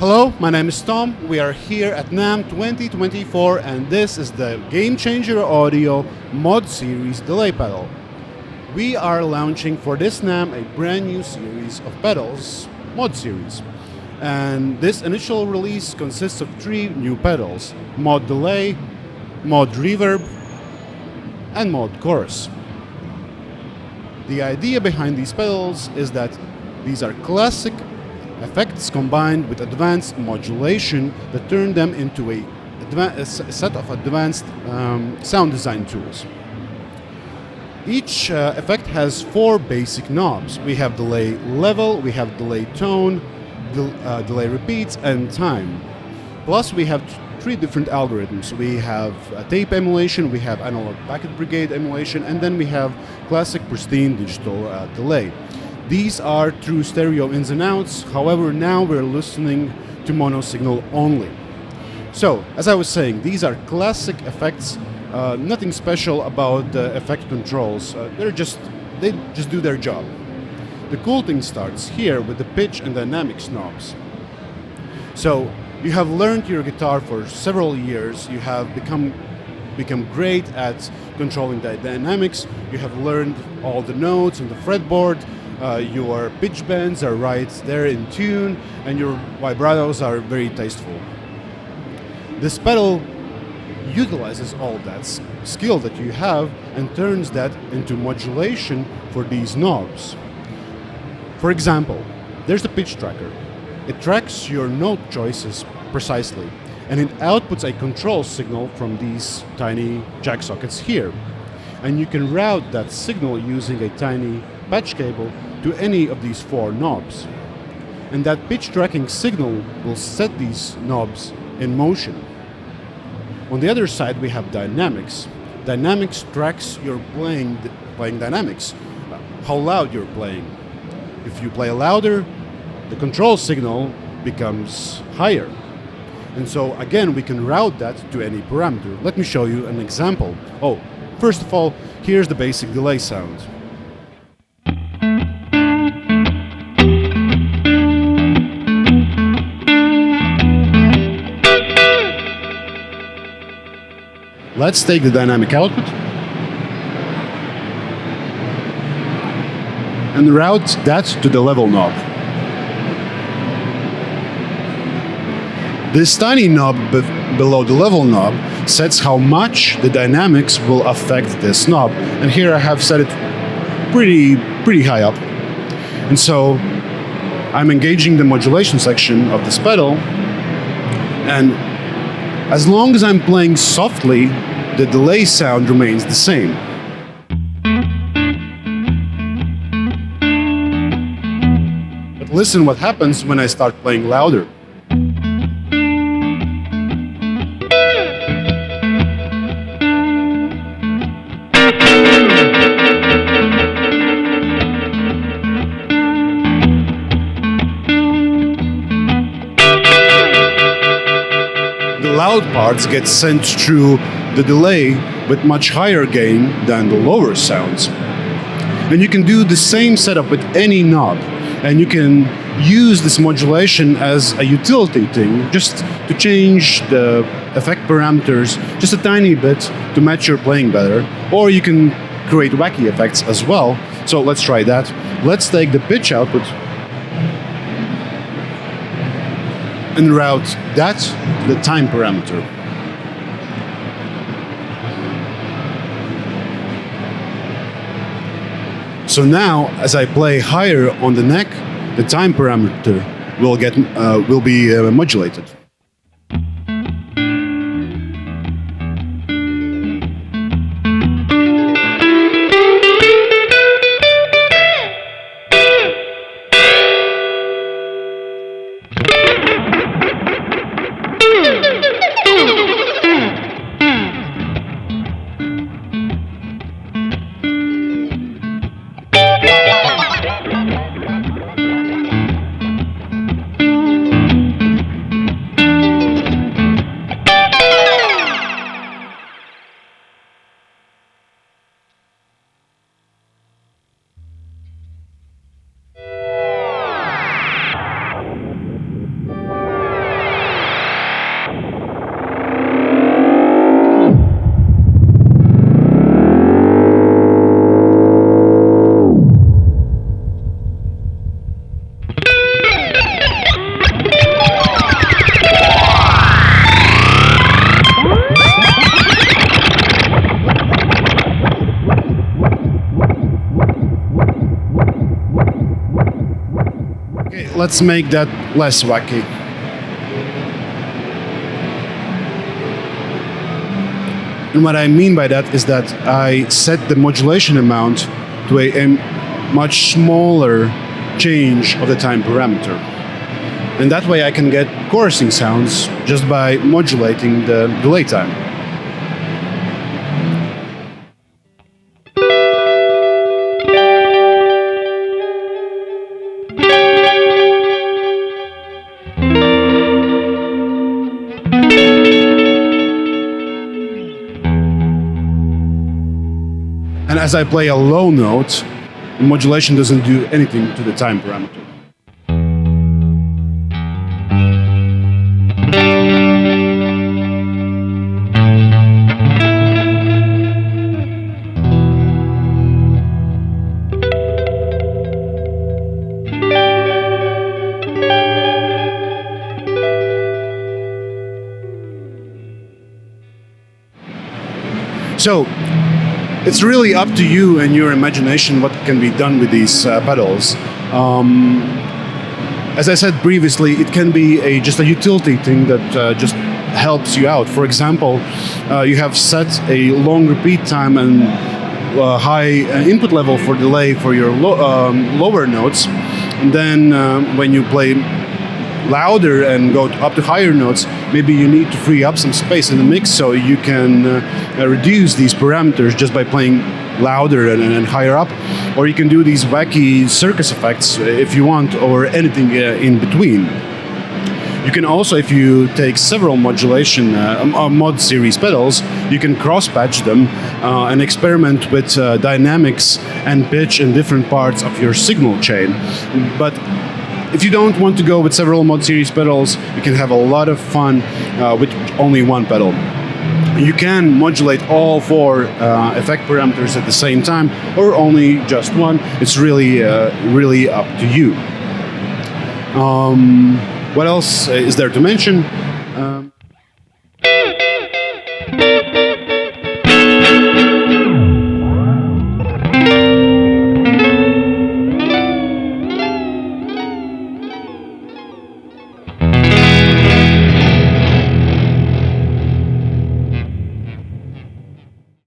Hello, my name is Tom. We are here at NAMM 2024 and this is the Gamechanger Audio Mod Series delay pedal. We are launching for this NAMM a brand new series of pedals, Mod Series. And this initial release consists of 3 new pedals: Mod Delay, Mod Reverb, and Mod Chorus. The idea behind these pedals is that these are classic effects combined with advanced modulation that turn them into a set of advanced sound design tools. Each effect has 4 basic knobs. We have delay level, we have delay tone, delay repeats, and time. Plus we have 3 different algorithms. We have tape emulation, we have analog packet brigade emulation, and then we have classic pristine digital delay. These are true stereo ins and outs, however now we're listening to mono signal only. So, as I was saying, these are classic effects, nothing special about the effect controls, they just do their job. The cool thing starts here with the pitch and dynamics knobs. So, you have learned your guitar for several years, you have become great at controlling the dynamics, you have learned all the notes on the fretboard, your pitch bends are right there in tune, and your vibratos are very tasteful. This pedal utilizes all that skill that you have and turns that into modulation for these knobs. For example, there's the pitch tracker. It tracks your note choices precisely, and it outputs a control signal from these tiny jack sockets here. And you can route that signal using a tiny patch cable to any of these 4 knobs. And that pitch tracking signal will set these knobs in motion. On the other side we have dynamics. Dynamics tracks your playing dynamics, how loud you're playing. If you play louder, the control signal becomes higher. And so again we can route that to any parameter. Let me show you an example. First of all, here's the basic delay sound. Let's take the dynamic output and route that to the level knob. This tiny knob below the level knob sets how much the dynamics will affect this knob. And here I have set it pretty high up. And so I'm engaging the modulation section of this pedal, and as long as I'm playing softly, the delay sound remains the same. But listen what happens when I start playing louder. The loud parts get sent through the delay with much higher gain than the lower sounds. And you can do the same setup with any knob, and you can use this modulation as a utility thing, just to change the effect parameters just a tiny bit to match your playing better, or you can create wacky effects as well. So let's try that. Let's take the pitch output and route that to the time parameter. So now, as I play higher on the neck, the time parameter will be modulated. let's make that less wacky. And what I mean by that is that I set the modulation amount to a much smaller change of the time parameter. And that way I can get chorusing sounds just by modulating the delay time. And as I play a low note, the modulation doesn't do anything to the time parameter. So, it's really up to you and your imagination what can be done with these pedals. As I said previously, it can be just a utility thing that just helps you out. For example, you have set a long repeat time and high input level for delay for your lower notes. And then when you play louder and go up to higher notes, maybe you need to free up some space in the mix so you can reduce these parameters just by playing louder and higher up. Or you can do these wacky circus effects if you want, or anything in between. You can also, if you take several modulation mod series pedals, you can cross-patch them and experiment with dynamics and pitch in different parts of your signal chain. But if you don't want to go with several mod series pedals, you can have a lot of fun with only one pedal. You can modulate all four effect parameters at the same time, or only just one. It's really, really up to you. What else is there to mention?